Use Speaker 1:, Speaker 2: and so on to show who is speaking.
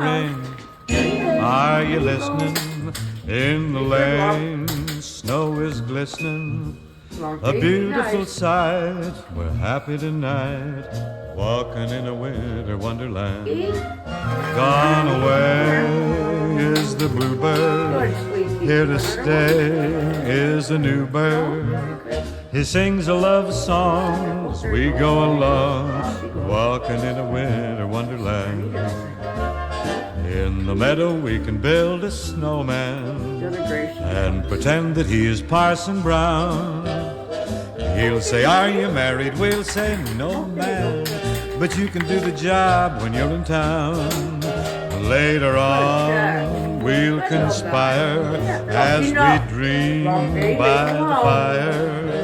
Speaker 1: Ring, are you listening? In the lane, snow is glistening. A beautiful sight. We're happy tonight, walking in a winter wonderland. Gone away is the bluebird. Here to stay is a new bird. He sings a love song as we go along, walking in a winter wonderland. In the meadow we can build a snowman and pretend that he is Parson Brown. He'll say, "Are you married?" We'll say, "No, man, but you can do the job when you're in town." Later on we'll conspire as we dream by the fire.